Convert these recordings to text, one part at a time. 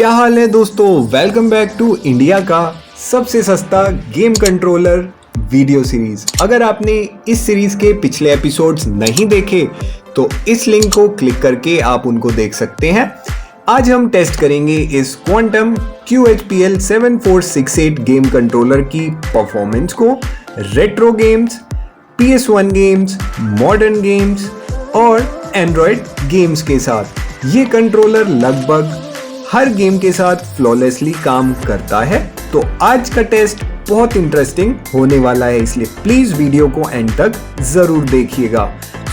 क्या हाल है दोस्तों। वेलकम बैक टू इंडिया का सबसे सस्ता गेम कंट्रोलर वीडियो सीरीज। अगर आपने इस सीरीज के पिछले एपिसोड्स नहीं देखे तो इस लिंक को क्लिक करके आप उनको देख सकते हैं। आज हम टेस्ट करेंगे इस क्वांटम QHPL 7468 गेम कंट्रोलर की परफॉर्मेंस को retro games, PS1 games, modern games और एंड्रॉयड गेम्स के साथ। ये कंट्रोलर लगभग हर गेम के साथ फ्लॉलेसली काम करता है। तो आज का टेस्ट बहुत इंटरेस्टिंग होने वाला है, इसलिए प्लीज वीडियो को एंड तक जरूर देखिएगा।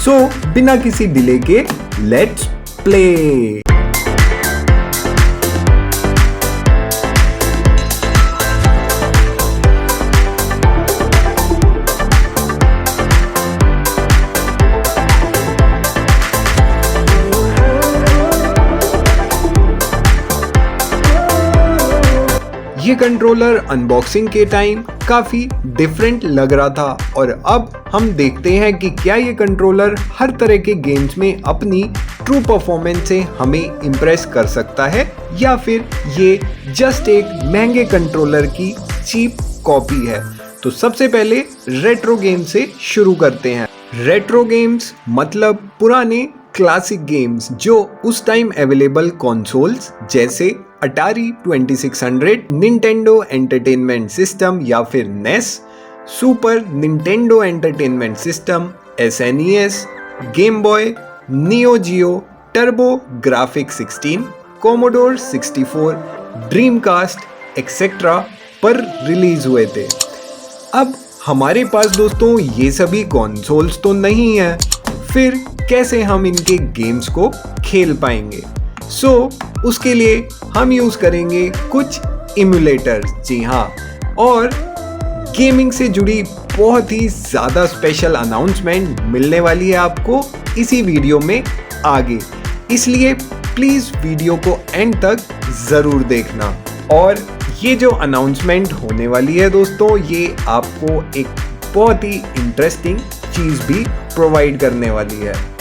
सो बिना किसी डिले के लेट्स प्ले। ये कंट्रोलर अनबॉक्सिंग के टाइम काफी डिफरेंट लग रहा था और अब हम देखते हैं कि क्या ये कंट्रोलर हर तरह के गेम्स में अपनी ट्रू परफॉर्मेंस से हमें इम्प्रेस कर सकता है या फिर ये जस्ट एक महंगे कंट्रोलर की चीप कॉपी है। तो सबसे पहले रेट्रो गेम से शुरू करते हैं। रेट्रो गेम्स मतलब पुराने क्लासिक गेम्स जो उस टाइम अवेलेबल कंसोल्स जैसे अटारी 2600, निंटेंडो एंटरटेनमेंट सिस्टम या फिर NES, super Nintendo entertainment system SNES, game boy, Neo Geo, Turbo Graphic 16, Commodore 64, Dreamcast etcetera पर रिलीज हुए थे। अब हमारे पास दोस्तों ये सभी कंसोल्स तो नहीं है, फिर कैसे हम इनके गेम्स को खेल पाएंगे। उसके लिए हम यूज करेंगे कुछ इम्यूलेटर्स। जी हाँ, और गेमिंग से जुड़ी बहुत ही ज़्यादा स्पेशल अनाउंसमेंट मिलने वाली है आपको इसी वीडियो में आगे, इसलिए प्लीज़ वीडियो को एंड तक ज़रूर देखना। और ये जो अनाउंसमेंट होने वाली है दोस्तों, ये आपको एक बहुत ही इंटरेस्टिंग चीज़ भी प्रोवाइड करने वाली है।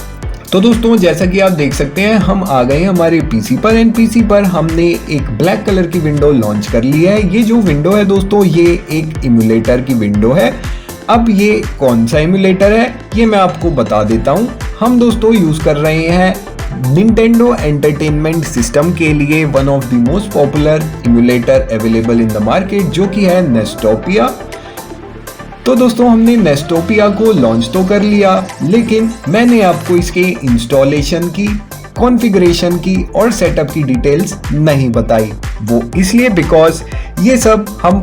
तो दोस्तों जैसा कि आप देख सकते हैं, हम आ गए हमारे पीसी पर एंड पीसी पर हमने एक ब्लैक कलर की विंडो लॉन्च कर ली है। ये जो विंडो है दोस्तों, ये एक इम्यूलेटर की विंडो है। अब ये कौन सा इम्यूलेटर है ये मैं आपको बता देता हूँ। हम दोस्तों यूज़ कर रहे हैं निंटेंडो एंटरटेनमेंट सिस्टम के लिए one of the most popular emulator available in the market, जो कि है नेस्टोपिया। तो दोस्तों हमने नेस्टोपिया को लॉन्च तो कर लिया, लेकिन मैंने आपको इसके इंस्टॉलेशन की, कॉन्फ़िगरेशन की और सेटअप की डिटेल्स नहीं बताई। वो इसलिए बिकॉज ये सब हम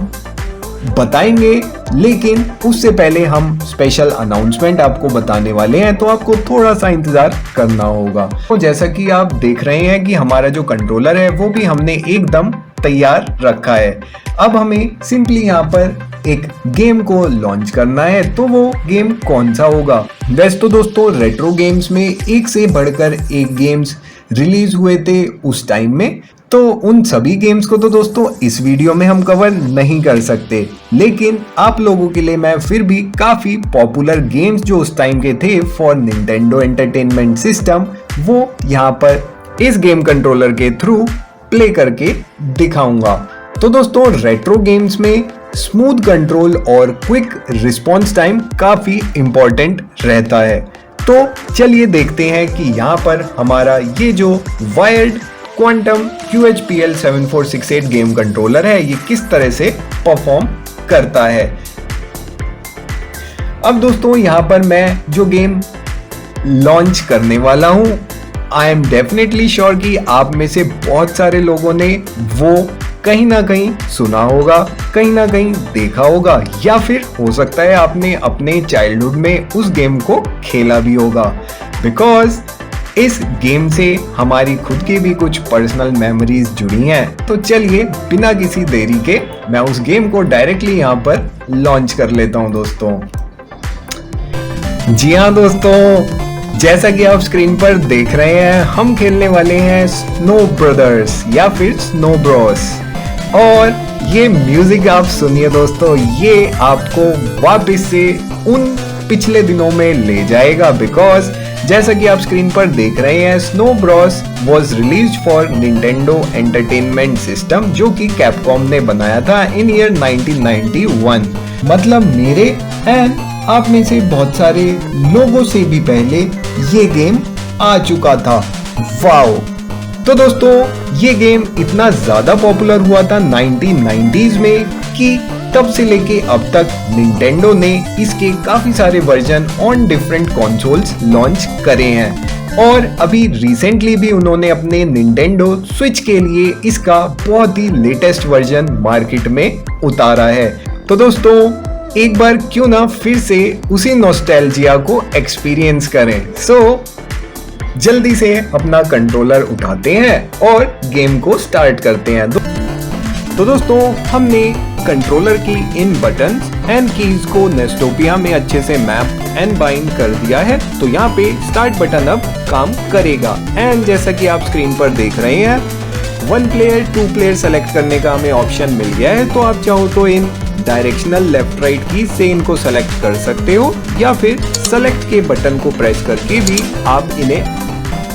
बताएंगे, लेकिन उससे पहले हम स्पेशल अनाउंसमेंट आपको बताने वाले हैं, तो आपको थोड़ा सा इंतजार करना होगा। तो जैसा कि आप देख रहे हैं कि हमारा जो कंट्रोलर है वो भी हमने एकदम तैयार रखा है। अब हमें सिंपली यहाँ पर एक गेम को लॉन्च करना है। तो वो गेम कौन सा होगा? वैसे तो दोस्तों रेट्रो गेम्स में एक से बढ़कर एक गेम्स रिलीज हुए थे उस टाइम में, तो उन सभी गेम्स को तो दोस्तों इस वीडियो में हम कवर नहीं कर सकते, लेकिन आप लोगों के लिए मैं फिर भी काफी पॉपुलर गेम्स जो उस टाइम के थे फॉर निंटेंडो एंटरटेनमेंट सिस्टम, वो यहाँ पर इस गेम कंट्रोलर के थ्रू प्ले करके दिखाऊंगा। तो दोस्तों रेट्रो गेम्स में स्मूथ कंट्रोल और क्विक रिस्पॉन्स टाइम काफी इंपॉर्टेंट रहता है। तो चलिए देखते हैं कि यहाँ पर हमारा ये जो wired quantum QHPL 7468 game controller है ये किस तरह से परफॉर्म करता है। अब दोस्तों यहाँ पर मैं जो गेम लॉन्च करने वाला हूँ, आई एम डेफिनेटली श्योर कि आप में से बहुत सारे लोगों ने वो कहीं ना कहीं सुना होगा, कहीं ना कहीं देखा होगा, या फिर हो सकता है आपने अपने चाइल्डहुड में उस गेम को खेला भी होगा, बिकॉज इस गेम से हमारी खुद की भी कुछ पर्सनल मेमोरीज जुड़ी हैं। तो चलिए बिना किसी देरी के मैं उस गेम को डायरेक्टली यहाँ पर लॉन्च कर लेता हूँ दोस्तों। जी हाँ दोस्तों, जैसा कि आप स्क्रीन पर देख रहे हैं, हम खेलने वाले हैं स्नो ब्रदर्स या फिर स्नो ब्रोस। और ये म्यूजिक आप सुनिए दोस्तों, ये आपको वापस से उन पिछले दिनों में ले जाएगा। बिकॉज जैसा कि आप स्क्रीन पर देख रहे हैं, snow Bros was release for Nintendo entertainment system, जो कि कैपकॉम ने बनाया था इन ईयर 1991। मतलब मेरे एंड आप में से बहुत सारे लोगों से भी पहले ये गेम आ चुका था। वाओ! तो दोस्तों, ये गेम इतना ज्यादा पॉपुलर हुआ था 1990s में कि तब से लेके अब तक निंटेंडो ने इसके काफी सारे version on different consoles launch करे हैं और अभी रिसेंटली भी उन्होंने अपने निंटेंडो स्विच के लिए इसका बहुत ही लेटेस्ट वर्जन मार्केट में उतारा है। तो दोस्तों, एक बार क्यों ना फिर से उसी नॉस्टैल्जिया को एक्सपीरियंस करें। जल्दी से अपना कंट्रोलर उठाते हैं और गेम को स्टार्ट करते हैं। तो दोस्तों, हमने कंट्रोलर की इन बटन्स एंड कीज को नेस्टोपिया में अच्छे से मैप एंड बाइंड कर दिया है। तो यहाँ पे स्टार्ट बटन अब काम करेगा एंड जैसा कि आप स्क्रीन पर देख रहे हैं, 1 प्लेयर 2 प्लेयर सेलेक्ट करने का हमें ऑप्शन मिल गया है। तो आप चाहो तो इन डायरेक्शनल लेफ्ट राइट की से इनको सेलेक्ट कर सकते हो या फिर सेलेक्ट के बटन को प्रेस करके भी आप इन्हें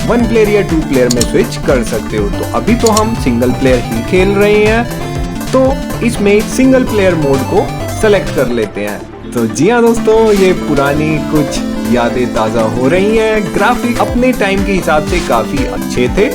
1 प्लेयर या 2 प्लेयर में स्विच कर सकते हो। तो अभी तो हम सिंगल प्लेयर ही खेल रहे हैं, तो इसमें सिंगल प्लेयर मोड को सेलेक्ट कर लेते हैं। तो जी हाँ दोस्तों, ये पुरानी कुछ यादें ताज़ा हो रही हैं। ग्राफिक अपने टाइम के हिसाब से काफ़ी अच्छे थे,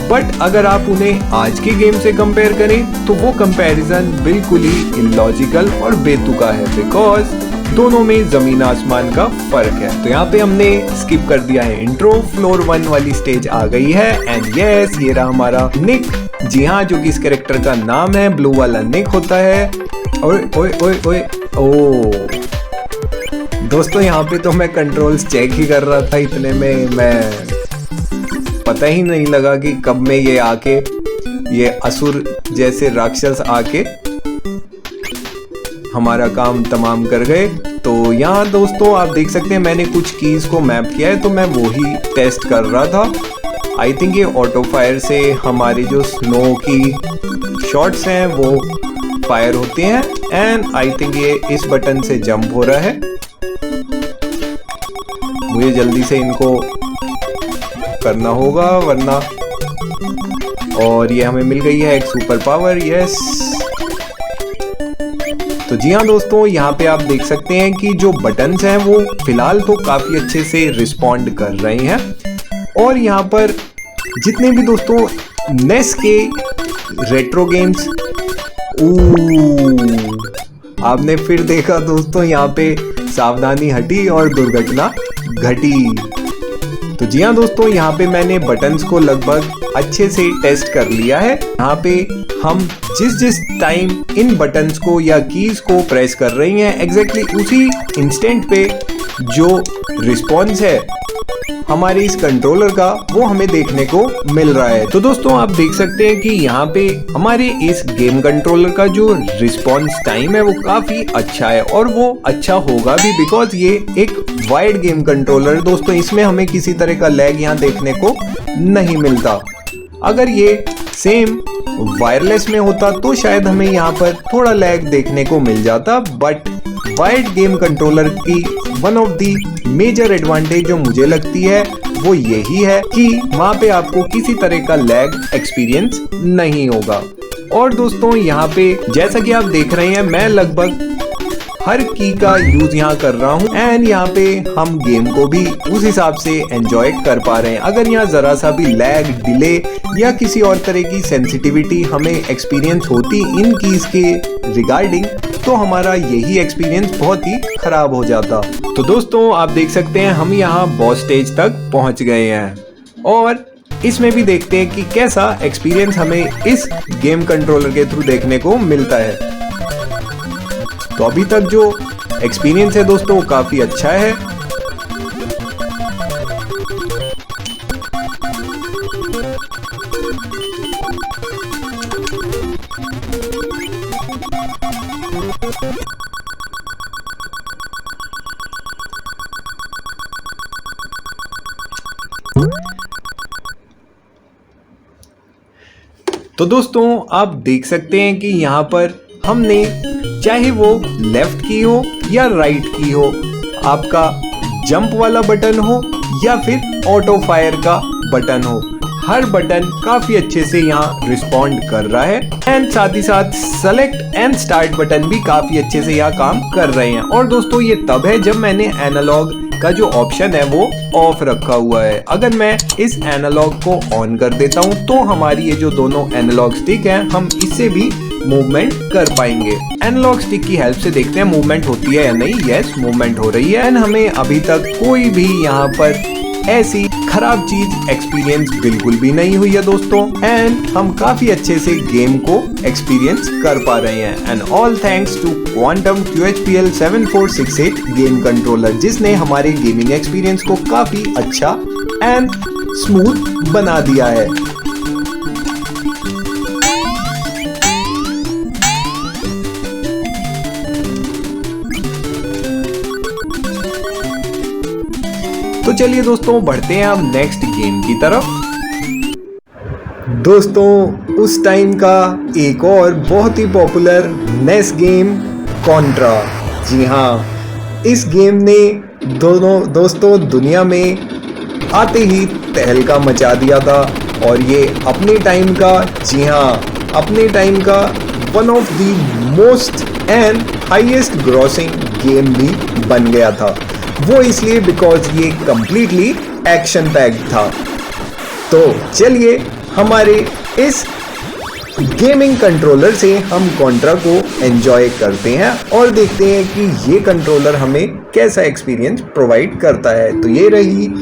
बट अगर आप उन्हें आज के गेम से कंपेयर करें तो वो कंपैरिजन बिल्कुल ही इलॉजिकल और बेतुका है। बिकॉज दोनों में जमीन आसमान का फर्क है। तो यहाँ पे हमने स्किप कर दिया है इंट्रो, फ्लोर 1 वाली स्टेज आ गई है एंड यस, ये रहा हमारा निक। जी हाँ, जो कि इस कैरेक्टर का नाम है, ब्लू वाला निक होता है। ओए ओए ओए ओए ओ दोस्तों, यहाँ पे तो मैं कंट्रोल्स चेक ही कर रहा था, इतने में मैं पता ही नहीं लगा कि कब में ये आके, ये असुर जैसे राक्षस आके हमारा काम तमाम कर गए। तो यहाँ दोस्तों आप देख सकते हैं, मैंने कुछ कीज को मैप किया है, तो मैं वो ही टेस्ट कर रहा था। आई थिंक ये ऑटो फायर से हमारी जो स्नो की शॉट्स हैं वो फायर होते हैं एंड आई थिंक ये इस बटन से जंप हो रहा है। मुझे जल्दी से इनको करना होगा वरना, और ये हमें मिल गई है एक सुपर पावर। यस, तो जी हाँ दोस्तों, यहाँ पे आप देख सकते हैं कि जो बटन्स हैं वो फिलहाल तो काफी अच्छे से रिस्पॉन्ड कर रहे हैं। और यहाँ पर जितने भी दोस्तों नेस के रेट्रो गेम्स, आपने फिर देखा दोस्तों, यहाँ पे सावधानी हटी और दुर्घटना घटी। तो जी हाँ दोस्तों, यहाँ पे मैंने बटन्स को लगभग अच्छे से टेस्ट कर लिया है। यहाँ पे हम जिस टाइम इन बटन्स को या कीज को प्रेस कर रही हैं, एग्जैक्टली उसी इंस्टेंट पे जो रिस्पॉन्स है हमारे इस कंट्रोलर का, वो हमें देखने को मिल रहा है। तो दोस्तों आप देख सकते हैं कि यहाँ पे हमारे इस गेम कंट्रोलर का जो रिस्पॉन्स टाइम है वो काफी अच्छा है और वो अच्छा होगा भी, बिकॉज ये एक वाइड गेम कंट्रोलर दोस्तों, इसमें हमें किसी तरह का लैग यहाँ देखने को नहीं मिलता। अगर ये सेम वायरलेस में होता तो शायद हमें यहाँ पर थोड़ा लैग देखने को मिल जाता, बट वाइड गेम कंट्रोलर की one of the major advantage जो मुझे लगती है वो यही है कि वहाँ पे आपको किसी तरह का लैग एक्सपीरियंस नहीं होगा। और दोस्तों यहाँ पे जैसा कि आप देख रहे हैं, मैं लगभग हर की का यूज यहाँ कर रहा हूँ एंड यहाँ पे हम गेम को भी उस हिसाब से एंजॉय कर पा रहे हैं। अगर यहाँ जरा सा भी लैग, डिले या किसी और तरह की सेंसिटिविटी हमें एक्सपीरियंस होती इन कीज के रिगार्डिंग, तो हमारा यही एक्सपीरियंस बहुत ही खराब हो जाता। तो दोस्तों आप देख सकते हैं हम यहाँ बॉस स्टेज तक पहुँच गए हैं और इसमें भी देखते हैं कि कैसा एक्सपीरियंस हमें इस गेम कंट्रोलर के थ्रू देखने को मिलता है। तो अभी तक जो एक्सपीरियंस है दोस्तों वो काफी अच्छा है। तो दोस्तों आप देख सकते हैं कि यहाँ पर हमने चाहे वो लेफ्ट की हो या राइट की हो, आपका जंप वाला बटन हो या फिर ऑटो फायर का बटन हो, हर बटन काफी अच्छे से यहाँ रिस्पॉन्ड कर रहा है। एंड साथ ही साथ सेलेक्ट एंड स्टार्ट बटन भी काफी अच्छे से यहाँ काम कर रहे हैं। और दोस्तों ये तब है जब मैंने एनालॉग का जो ऑप्शन है वो ऑफ रखा हुआ है। अगर मैं इस एनालॉग को ऑन कर देता हूँ तो हमारी ये जो दोनों एनालॉग स्टिक है हम इससे भी मूवमेंट कर पाएंगे। एनालॉग स्टिक की हेल्प से देखते हैं मूवमेंट होती है या नहीं। यस, मूवमेंट हो रही है। एंड हमें अभी तक कोई भी यहाँ पर ऐसी खराब चीज एक्सपीरियंस बिल्कुल भी नहीं हुई है दोस्तों। एंड हम काफी अच्छे से गेम को एक्सपीरियंस कर पा रहे हैं। And all thanks to Quantum QHPL 7468 game controller, जिसने हमारे गेमिंग एक्सपीरियंस को काफी अच्छा एंड स्मूथ बना दिया है। तो चलिए दोस्तों बढ़ते हैं अब नेक्स्ट गेम की तरफ। दोस्तों उस टाइम का एक और बहुत ही पॉपुलर नेस गेम कॉन्ट्रा। जी हाँ, इस गेम ने दोस्तों दुनिया में आते ही तहलका मचा दिया था और ये अपने टाइम का, जी हाँ अपने टाइम का one of the most and highest grossing game भी बन गया था। वो इसलिए बिकॉज ये कंप्लीटली एक्शन पैक्ड था। तो चलिए हमारे इस गेमिंग कंट्रोलर से हम कॉन्ट्रा को एंजॉय करते हैं और देखते हैं कि ये कंट्रोलर हमें कैसा एक्सपीरियंस प्रोवाइड करता है। तो ये रही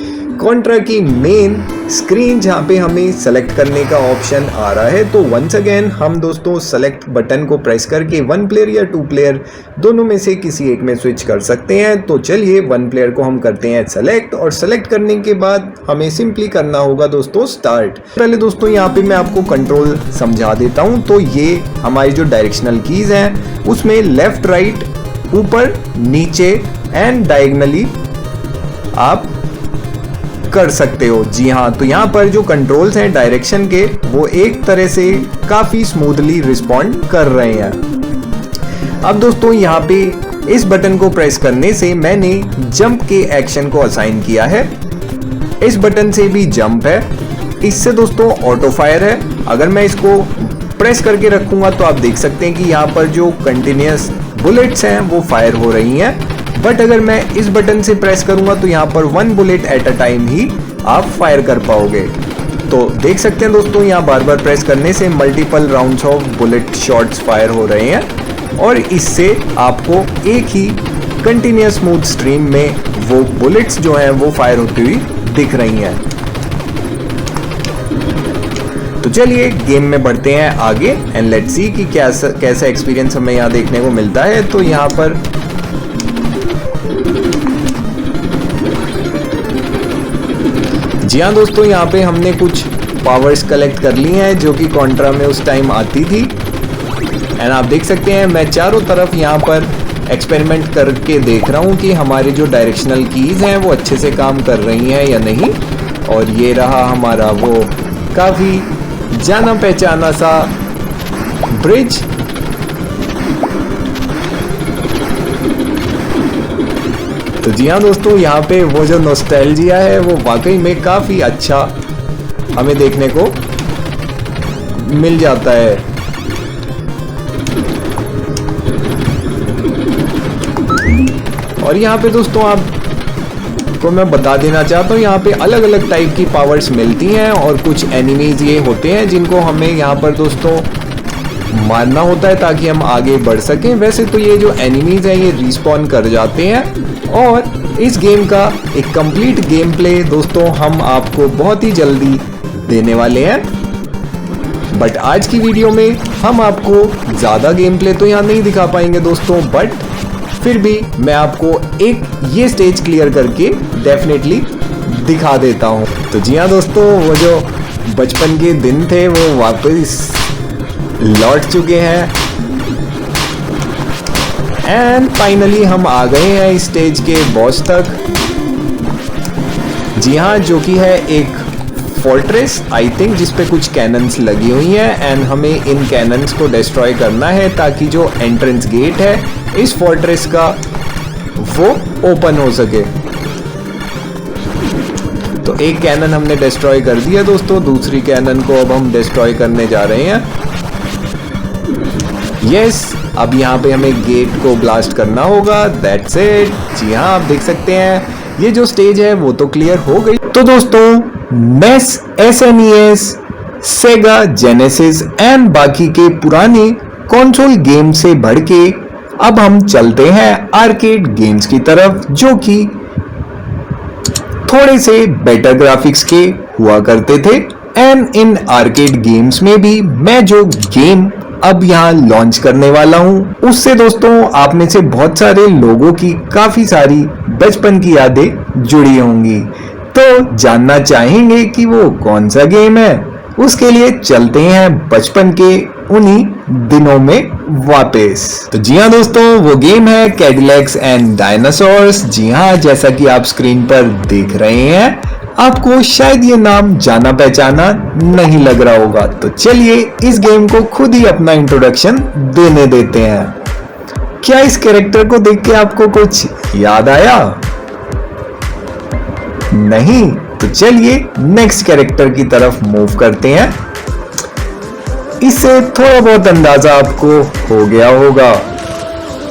कॉन्ट्रा की मेन स्क्रीन जहाँ पे हमें सेलेक्ट करने का ऑप्शन आ रहा है। तो वंस अगेन हम दोस्तों सेलेक्ट बटन को प्रेस करके 1 प्लेयर या 2 प्लेयर दोनों में से किसी एक में स्विच कर सकते हैं। तो चलिए 1 प्लेयर को हम करते हैं सेलेक्ट और सेलेक्ट करने के बाद हमें सिंपली करना होगा दोस्तों स्टार्ट। पहले दोस्तों यहाँ पे मैं आपको कंट्रोल समझा देता हूँ। तो ये हमारी जो डायरेक्शनल कीज हैं उसमें लेफ्ट राइट ऊपर नीचे एंड डायगनली आप कर सकते हो। जी हाँ, तो यहाँ पर जो कंट्रोल्स हैं डायरेक्शन के वो एक तरह से काफी स्मूथली रिस्पॉन्ड कर रहे हैं। अब दोस्तों यहाँ पे इस बटन को प्रेस करने से मैंने जंप के एक्शन को असाइन किया है। इस बटन से भी जंप है, इससे दोस्तों ऑटो फायर है। अगर मैं इसको प्रेस करके रखूंगा तो आप देख सकते हैं कि यहाँ पर जो कंटिन्यूअस बुलेट्स हैं वो फायर हो रही हैं। बट अगर मैं इस बटन से प्रेस करूंगा तो यहाँ पर 1 बुलेट एट अ टाइम ही आप फायर कर पाओगे। तो देख सकते हैं दोस्तों यहाँ बार बार प्रेस करने से multiple rounds of bullet shots fire हो रहे हैं और इससे आपको एक ही कंटिन्यूअस स्मूथ स्ट्रीम में वो बुलेट्स जो हैं वो फायर होती हुई दिख रही हैं। तो चलिए गेम में बढ़ते हैं आगे एंड लेट्स सी कि कैसा एक्सपीरियंस हमें यहाँ देखने को मिलता है। तो यहाँ पर जी हाँ दोस्तों, यहाँ पे हमने कुछ पावर्स कलेक्ट कर ली हैं जो कि कॉन्ट्रा में उस टाइम आती थी। एंड आप देख सकते हैं मैं चारों तरफ यहाँ पर एक्सपेरिमेंट करके देख रहा हूँ कि हमारी जो डायरेक्शनल कीज हैं वो अच्छे से काम कर रही हैं या नहीं। और ये रहा हमारा वो काफ़ी जाना पहचाना सा ब्रिज। तो जी हाँ दोस्तों, यहाँ पे वो जो नॉस्टैल्जिया है वो वाकई में काफ़ी अच्छा हमें देखने को मिल जाता है। और यहाँ पे दोस्तों आपको मैं बता देना चाहता हूँ, यहाँ पे अलग अलग टाइप की पावर्स मिलती हैं और कुछ एनिमीज ये होते हैं जिनको हमें यहाँ पर दोस्तों मारना होता है ताकि हम आगे बढ़ सकें। वैसे तो ये जो एनिमीज हैं ये रिस्पॉन कर जाते हैं और इस गेम का एक कंप्लीट गेम प्ले दोस्तों हम आपको बहुत ही जल्दी देने वाले हैं। बट आज की वीडियो में हम आपको ज़्यादा गेम प्ले तो यहाँ नहीं दिखा पाएंगे दोस्तों, बट फिर भी मैं आपको एक ये स्टेज क्लियर करके डेफिनेटली दिखा देता हूँ। तो जी हाँ दोस्तों, वो जो बचपन के दिन थे वो वापस लौट चुके हैं एंड फाइनली हम आ गए हैं इस स्टेज के बॉस तक। जी हाँ, जो कि है एक फोर्ट्रेस आई थिंक जिसपे कुछ कैनन्स लगी हुई हैं एंड हमें इन कैनन्स को डिस्ट्रॉय करना है ताकि जो एंट्रेंस गेट है इस फोर्ट्रेस का वो ओपन हो सके। तो एक कैनन हमने डिस्ट्रॉय कर दिया दोस्तों, दूसरी कैनन को अब हम डिस्ट्रॉय करने जा रहे हैं। यस, अब यहाँ पे हमें गेट को ब्लास्ट करना होगा। That's it. जी हाँ, आप देख सकते हैं ये जो स्टेज है वो तो क्लियर हो गई। तो दोस्तों NES, SNES, Sega genesis and बाकी के पुराने कंसोल गेम से बढ़ के अब हम चलते हैं आर्केड गेम्स की तरफ, जो कि थोड़े से बेटर ग्राफिक्स के हुआ करते थे। एंड इन आर्केड गेम्स में भी मैं जो गेम अब यहाँ लॉन्च करने वाला हूँ उससे दोस्तों आप में से बहुत सारे लोगों की काफी सारी बचपन की यादें जुड़ी होंगी। तो जानना चाहेंगे कि वो कौन सा गेम है? उसके लिए चलते हैं बचपन के उन्हीं दिनों में वापस। तो जी हाँ दोस्तों, वो गेम है कैडिलैक्स एंड डायनासोर्स। जी हाँ, जैसा कि आप स्क्रीन पर देख रहे हैं, आपको शायद ये नाम जाना पहचाना नहीं लग रहा होगा। तो चलिए इस गेम को खुद ही अपना इंट्रोडक्शन देने देते हैं। क्या इस कैरेक्टर को देख के आपको कुछ याद आया? नहीं? तो चलिए नेक्स्ट कैरेक्टर की तरफ मूव करते हैं। इससे थोड़ा बहुत अंदाजा आपको हो गया होगा।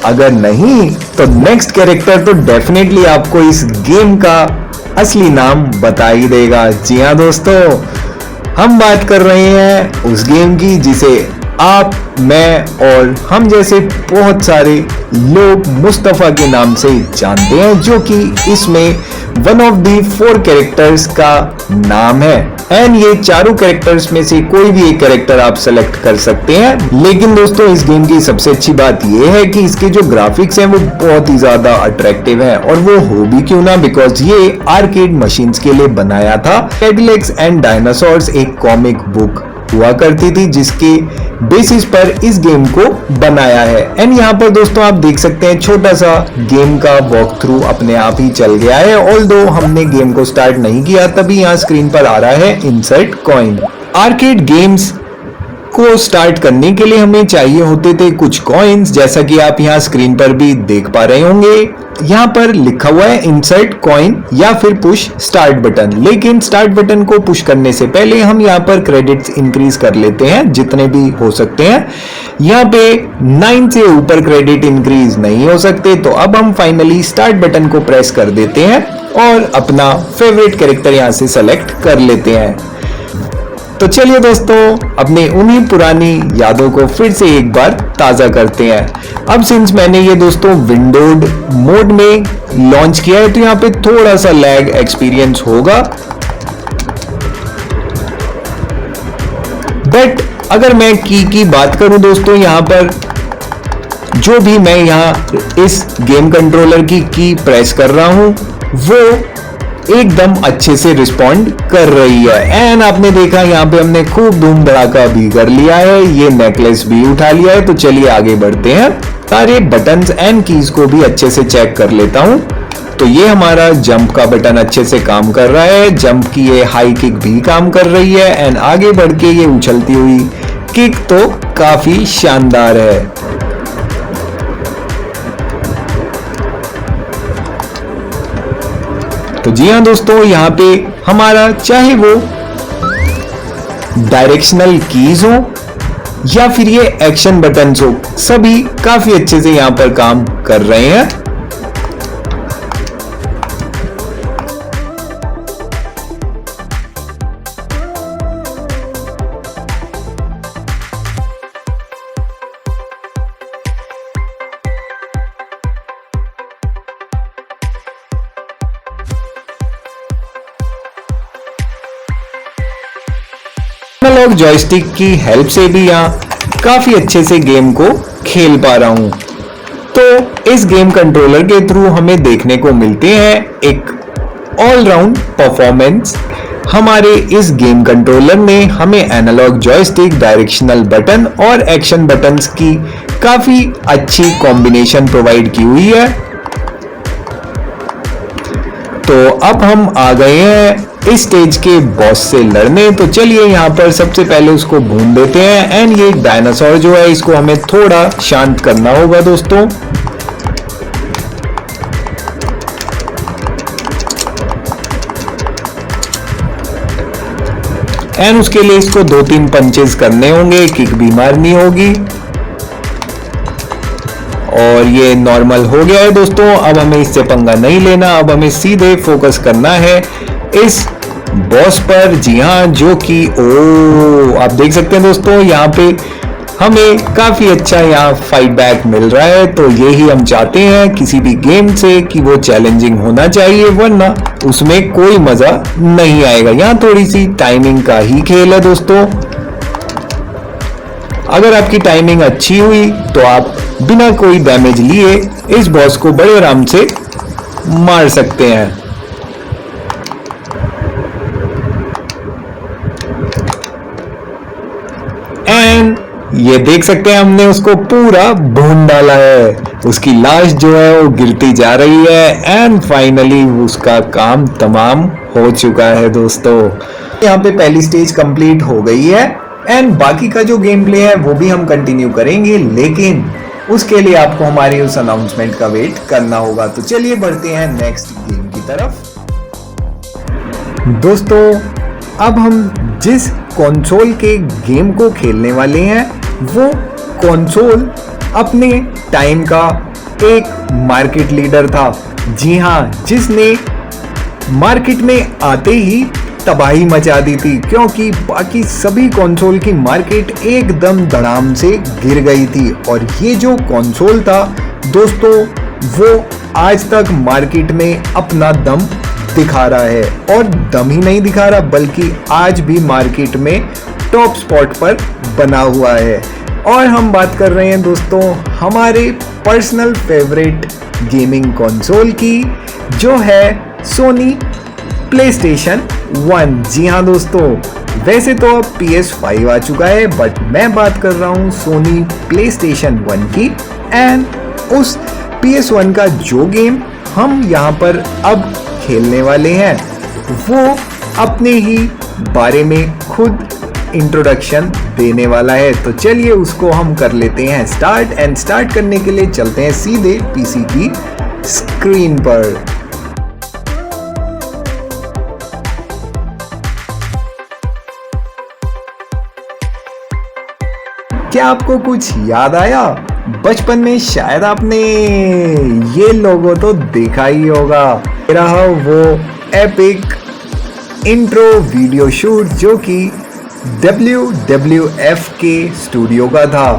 अगर नहीं तो नेक्स्ट कैरेक्टर तो डेफिनेटली आपको इस गेम का असली नाम बता ही देगा। जी हाँ दोस्तों, हम बात कर रहे हैं उस गेम की जिसे आप, मैं और हम जैसे बहुत सारे लोग मुस्तफा के नाम से जानते हैं, जो कि इसमें वन ऑफ दी 4 कैरेक्टर्स का नाम है। एंड ये चारों कैरेक्टर्स में से कोई भी एक कैरेक्टर आप सेलेक्ट कर सकते हैं। लेकिन दोस्तों इस गेम की सबसे अच्छी बात ये है कि इसके जो ग्राफिक्स हैं वो बहुत ही ज्यादा अट्रैक्टिव है, और वो हो भी क्यों ना, बिकॉज ये आर्केड मशीन्स के लिए बनाया था। कैडिलैक्स एंड डायनासोर्स एक कॉमिक बुक हुआ करती थी जिसके बेसिस पर इस गेम को बनाया है। एंड यहाँ पर दोस्तों आप देख सकते हैं छोटा सा गेम का वॉक थ्रू अपने आप ही चल गया है। ऑल्दो हमने गेम को स्टार्ट नहीं किया, तभी यहाँ स्क्रीन पर आ रहा है इंसर्ट कॉइन। आर्केड गेम्स को स्टार्ट करने के लिए हमें चाहिए होते थे कुछ कॉइन्स, जैसा कि आप यहाँ स्क्रीन पर भी देख पा रहे होंगे। यहाँ पर लिखा हुआ है इंसर्ट कॉइन या फिर पुश स्टार्ट बटन। लेकिन स्टार्ट बटन को पुश करने से पहले हम यहाँ पर क्रेडिट्स इंक्रीज कर लेते हैं जितने भी हो सकते हैं। यहाँ पे 9 से ऊपर क्रेडिट इंक्रीज नहीं हो सकते। तो अब हम फाइनली स्टार्ट बटन को प्रेस कर देते हैं और अपना फेवरेट कैरेक्टर यहाँ से सेलेक्ट कर लेते हैं। तो चलिए दोस्तों अपने उन्हीं पुरानी यादों को फिर से एक बार ताजा करते हैं। अब सिंस मैंने ये दोस्तों विंडोड मोड में लॉन्च किया है तो यहाँ पे थोड़ा सा लैग एक्सपीरियंस होगा, बट अगर मैं की बात करूं दोस्तों, यहाँ पर जो भी मैं यहाँ इस गेम कंट्रोलर की प्रेस कर रहा हूं वो एकदम अच्छे से रिस्पॉन्ड कर रही है। एंड आपने देखा यहाँ पे हमने खूब धूम धड़ाका भी कर लिया है, ये नेकलेस भी उठा लिया है। तो चलिए आगे बढ़ते हैं। सारे बटन्स एंड कीज को भी अच्छे से चेक कर लेता हूं। तो ये हमारा जंप का बटन अच्छे से काम कर रहा है, जंप की ये हाई किक भी काम कर रही है, एंड आगे बढ़ के ये उछलती हुई किक तो काफी शानदार है। तो जी हाँ दोस्तों, यहाँ पे हमारा चाहे वो डायरेक्शनल कीज हो या फिर ये एक्शन बटन्स हो, सभी काफी अच्छे से यहाँ पर काम कर रहे हैं। एनालॉग जॉयस्टिक की हेल्प से भी यहाँ काफी अच्छे से गेम को खेल पा रहा हूं। तो इस गेम कंट्रोलर के थ्रू हमें देखने को मिलते हैं एक ऑलराउंड परफॉर्मेंस। हमारे इस गेम कंट्रोलर ने हमें एनालॉग जॉयस्टिक, डायरेक्शनल बटन और एक्शन बटन्स की काफी अच्छी कॉम्बिनेशन प्रोवाइड की हुई है। तो अब हम आ गए हैं इस स्टेज के बॉस से लड़ने। तो चलिए यहाँ पर सबसे पहले उसको भून देते हैं। एंड ये डायनासोर जो है इसको हमें थोड़ा शांत करना होगा दोस्तों। एंड उसके लिए इसको 2-3 पंचेस करने होंगे, किक भी मारनी होगी। और ये नॉर्मल हो गया है दोस्तों। अब हमें इससे पंगा नहीं लेना, अब हमें सीधे फोकस करना है इस बॉस पर। जी हाँ, जो कि आप देख सकते हैं दोस्तों, यहाँ पे हमें काफी अच्छा यहाँ फाइट बैक मिल रहा है। तो यही हम चाहते हैं किसी भी गेम से कि वो चैलेंजिंग होना चाहिए, वरना उसमें कोई मजा नहीं आएगा। यहाँ थोड़ी सी टाइमिंग का ही खेल है दोस्तों। अगर आपकी टाइमिंग अच्छी हुई तो आप बिना कोई डैमेज लिए इस बॉस को बड़े आराम से मार सकते हैं। एंड ये देख सकते हैं हमने उसको पूरा भून डाला है। उसकी लाश जो है वो गिरती जा रही है एंड फाइनली उसका काम तमाम हो चुका है दोस्तों। यहाँ पे पहली स्टेज कंप्लीट हो गई है एंड बाकी का जो गेम प्ले है वो भी हम कंटिन्यू करेंगे, लेकिन उसके लिए आपको हमारे उस अनाउंसमेंट का वेट करना होगा। तो चलिए बढ़ते हैं नेक्स्ट गेम की तरफ। दोस्तों, अब हम जिस कंसोल के गेम को खेलने वाले हैं वो कंसोल अपने टाइम का एक मार्केट लीडर था। जी हाँ, जिसने मार्केट में आते ही तबाही मचा दी थी, क्योंकि बाकी सभी कंसोल की मार्केट एकदम धड़ाम से गिर गई थी। और ये जो कंसोल था दोस्तों, वो आज तक मार्केट में अपना दम दिखा रहा है। और दम ही नहीं दिखा रहा, बल्कि आज भी मार्केट में टॉप स्पॉट पर बना हुआ है। और हम बात कर रहे हैं दोस्तों हमारे पर्सनल फेवरेट गेमिंग कंसोल की, जो है सोनी प्लेस्टेशन 1। जी हाँ दोस्तों, वैसे तो अब PS5 आ चुका है, बट मैं बात कर रहा हूँ सोनी प्लेस्टेशन 1 की। एंड उस PS1 का जो गेम हम यहाँ पर अब खेलने वाले हैं वो अपने ही बारे में खुद इंट्रोडक्शन देने वाला है। तो चलिए उसको हम कर लेते हैं स्टार्ट। एंड स्टार्ट करने के लिए चलते हैं सीधे पीसी की स्क्रीन पर। क्या आपको कुछ याद आया? बचपन में शायद आपने ये लोगो तो देखा ही होगा। रहा वो एपिक इंट्रो वीडियो शूट जो कि WWF के स्टूडियो का था।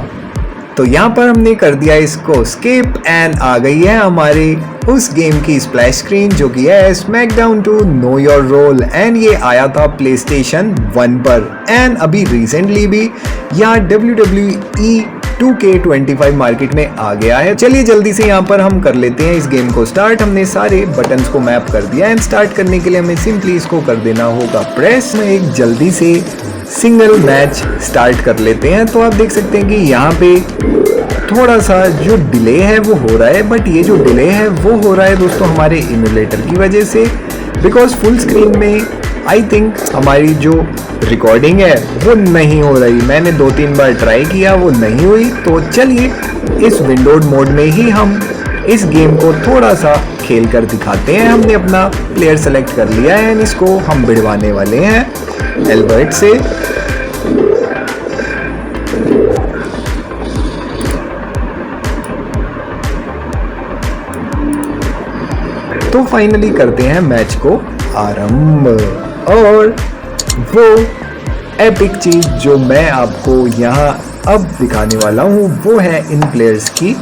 तो यहाँ पर हमने कर दिया इसको स्किप एंड आ गई है हमारे उस गेम की स्प्लैश स्क्रीन, जो कि है SmackDown to know your role. And ये आया था प्लेस्टेशन 1 पर। एंड अभी रिसेंटली भी यहाँ WWE 2K25 मार्केट में आ गया है। चलिए जल्दी से यहाँ पर हम कर लेते हैं इस गेम को स्टार्ट। हमने सारे बटन्स को मैप कर दिया एंड स्टार्ट करने के लिए हमें सिंपली इसको कर देना होगा प्रेस। में एक जल्दी से सिंगल मैच स्टार्ट कर लेते हैं। तो आप देख सकते हैं कि यहाँ पे थोड़ा सा जो डिले है वो हो रहा है, बट ये जो डिले है वो हो रहा है दोस्तों हमारे इम्यूलेटर की वजह से, बिकॉज फुल स्क्रीन में आई थिंक हमारी जो रिकॉर्डिंग है वो नहीं हो रही। मैंने 2-3 बार ट्राई किया, वो नहीं हुई। तो चलिए इस विंडोड मोड में ही हम इस गेम को थोड़ा सा खेल कर दिखाते हैं। हमने अपना प्लेयर सेलेक्ट कर लिया है, इसको हम भिड़वाने वाले हैं एल्बर्ट से। तो फाइनली करते हैं मैच को आरंभ। और वो एपिक चीज जो मैं आपको यहाँ अब दिखाने वाला हूँ वो है इन प्लेयर्स की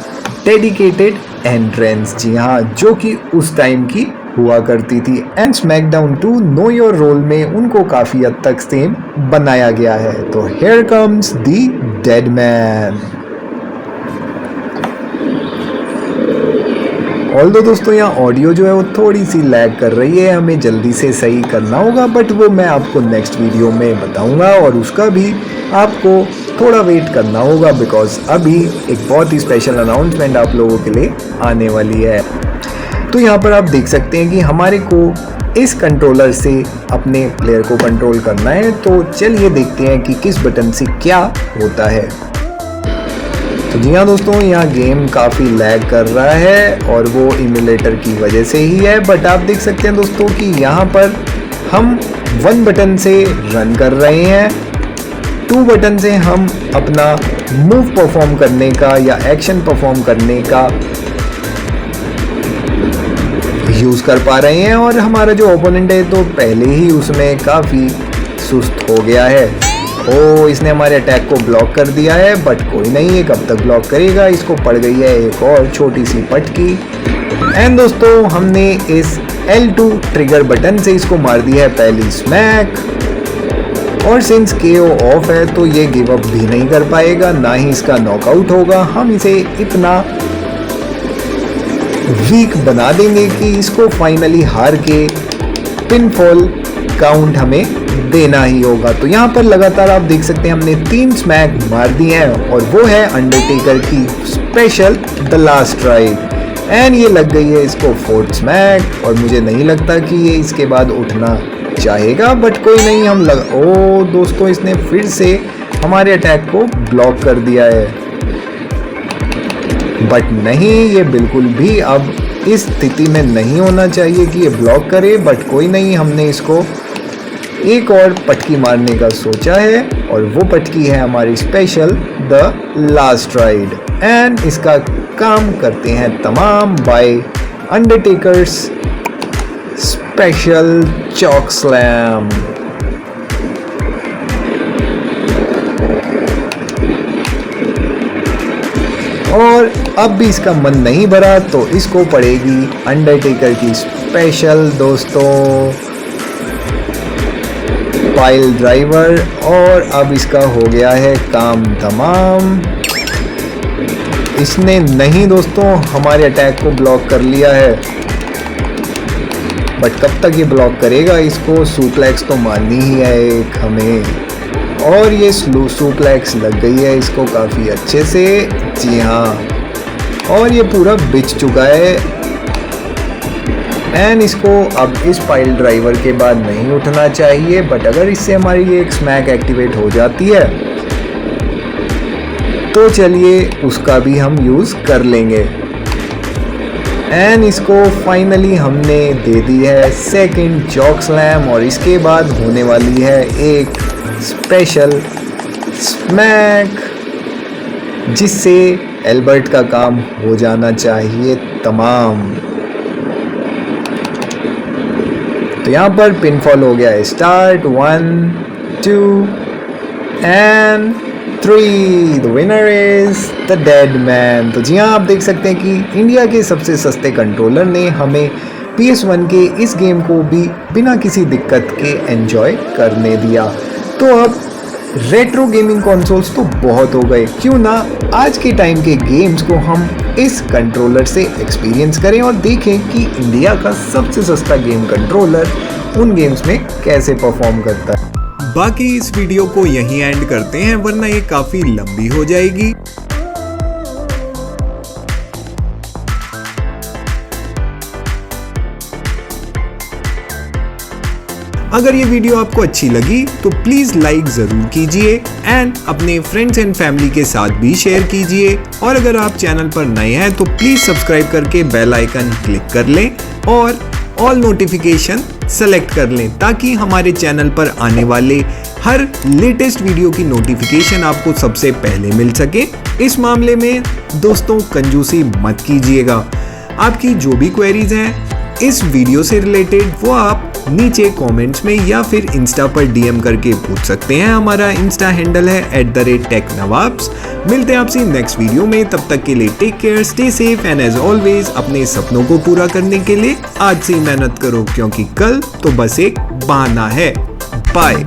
डेडिकेटेड एंट्रेंस। जी हाँ, जो कि उस टाइम की हुआ करती थी। And SmackDown to know your role में उनको काफी हद तक सेम बनाया गया है। तो here comes the dead man. Although दोस्तों यहाँ ऑडियो जो है वो थोड़ी सी लैग कर रही है, हमें जल्दी से सही करना होगा, बट वो मैं आपको नेक्स्ट वीडियो में बताऊंगा। और उसका भी आपको थोड़ा वेट करना होगा, बिकॉज अभी एक बहुत ही स्पेशल अनाउंसमेंट आप लोगों के लिए आने वाली है। तो यहाँ पर आप देख सकते हैं कि हमारे को इस कंट्रोलर से अपने प्लेयर को कंट्रोल करना है। तो चलिए देखते हैं कि किस बटन से क्या होता है। तो जी हाँ दोस्तों, यहाँ गेम काफ़ी लैग कर रहा है और वो इम्यूलेटर की वजह से ही है। बट आप देख सकते हैं दोस्तों कि यहाँ पर हम 1 बटन से रन कर रहे हैं, 2 बटन से हम अपना मूव परफॉर्म करने का या एक्शन परफॉर्म करने का यूज कर पा रहे हैं। और हमारा जो ओपोनेंट है तो पहले ही उसमें काफी सुस्त हो गया है। ओ, इसने हमारे अटैक को ब्लॉक कर दिया है, बट कोई नहीं है, कब तक ब्लॉक करेगा। इसको पड़ गई है एक और छोटी सी पटकी। एंड दोस्तों, हमने इस L2 ट्रिगर बटन से इसको मार दिया है पहली स्मैक। और सिंस KO ऑफ है तो ये गिव अप भी नहीं कर पाएगा, ना ही इसका नॉकआउट होगा। हम इसे इतना वीक बना देंगे कि इसको फाइनली हार के पिनफॉल काउंट हमें देना ही होगा। तो यहाँ पर लगातार आप देख सकते हैं हमने 3 स्मैक मार दिए हैं और वो है अंडरटेकर की special the last ride. And ये लग गई है इसको 4th स्मैक और मुझे नहीं लगता कि ये इसके बाद उठना चाहेगा, बट कोई नहीं। ओ दोस्तों, इसने फिर से हमारे अटैक को ब्लॉक कर दिया है, बट नहीं, ये बिल्कुल भी अब इस स्थिति में नहीं होना चाहिए कि ये ब्लॉक करे। बट कोई नहीं, हमने इसको एक और पटकी मारने का सोचा है और वो पटकी है हमारी special the last ride. And इसका काम करते हैं तमाम बाय अंडरटेकर्स स्पेशल चॉक स्लैम। और अब भी इसका मन नहीं भरा तो इसको पड़ेगी अंडरटेकर की स्पेशल दोस्तों पाइल ड्राइवर। और अब इसका हो गया है काम तमाम। इसने नहीं दोस्तों हमारे अटैक को ब्लॉक कर लिया है, बट कब तक ये ब्लॉक करेगा। इसको सुप्लेक्स तो मारनी ही है एक हमें। और ये स्लो सुप्लेक्स लग गई है इसको काफ़ी अच्छे से, जी हाँ, और ये पूरा बिछ चुका है। एंड इसको अब इस पाइल ड्राइवर के बाद नहीं उठना चाहिए, बट अगर इससे हमारी एक स्मैक एक्टिवेट हो जाती है तो चलिए उसका भी हम यूज़ कर लेंगे। एंड इसको फाइनली हमने दे दी है 2nd चॉक स्लैम और इसके बाद होने वाली है एक स्पेशल स्मैक जिससे एल्बर्ट का काम हो जाना चाहिए तमाम। तो यहाँ पर पिनफॉल हो गया है start. 1 2 and 3। The winner is the dead man. तो जी हाँ, आप देख सकते हैं कि इंडिया के सबसे सस्ते कंट्रोलर ने हमें PS1 के इस गेम को भी बिना किसी दिक्कत के एंजॉय करने दिया। तो अब रेट्रो गेमिंग कंसोल्स तो बहुत हो गए, क्यों ना आज के टाइम के गेम्स को हम इस कंट्रोलर से एक्सपीरियंस करें और देखें कि इंडिया का सबसे सस्ता गेम कंट्रोलर उन गेम्स में कैसे परफॉर्म करता है। बाकी इस वीडियो को यहीं एंड करते हैं, वरना ये काफ़ी लंबी हो जाएगी। अगर ये वीडियो आपको अच्छी लगी तो प्लीज़ लाइक ज़रूर कीजिए एंड अपने फ्रेंड्स एंड फैमिली के साथ भी शेयर कीजिए। और अगर आप चैनल पर नए हैं तो प्लीज़ सब्सक्राइब करके बेल आइकन क्लिक कर लें और ऑल नोटिफिकेशन सेलेक्ट कर लें, ताकि हमारे चैनल पर आने वाले हर लेटेस्ट वीडियो की नोटिफिकेशन आपको सबसे पहले मिल सके। इस मामले में दोस्तों कंजूसी मत कीजिएगा। आपकी जो भी क्वेरीज हैं इस वीडियो से रिलेटेड वो आप नीचे कमेंट्स में या फिर इंस्टा पर DM करके पूछ सकते हैं। हमारा इंस्टा हैंडल है @technawabs। मिलते हैं आपसे नेक्स्ट वीडियो में, तब तक के लिए take care, stay safe and as always अपने सपनों को पूरा करने के लिए आज से ही मेहनत करो, क्योंकि कल तो बस एक बहाना है। बाय।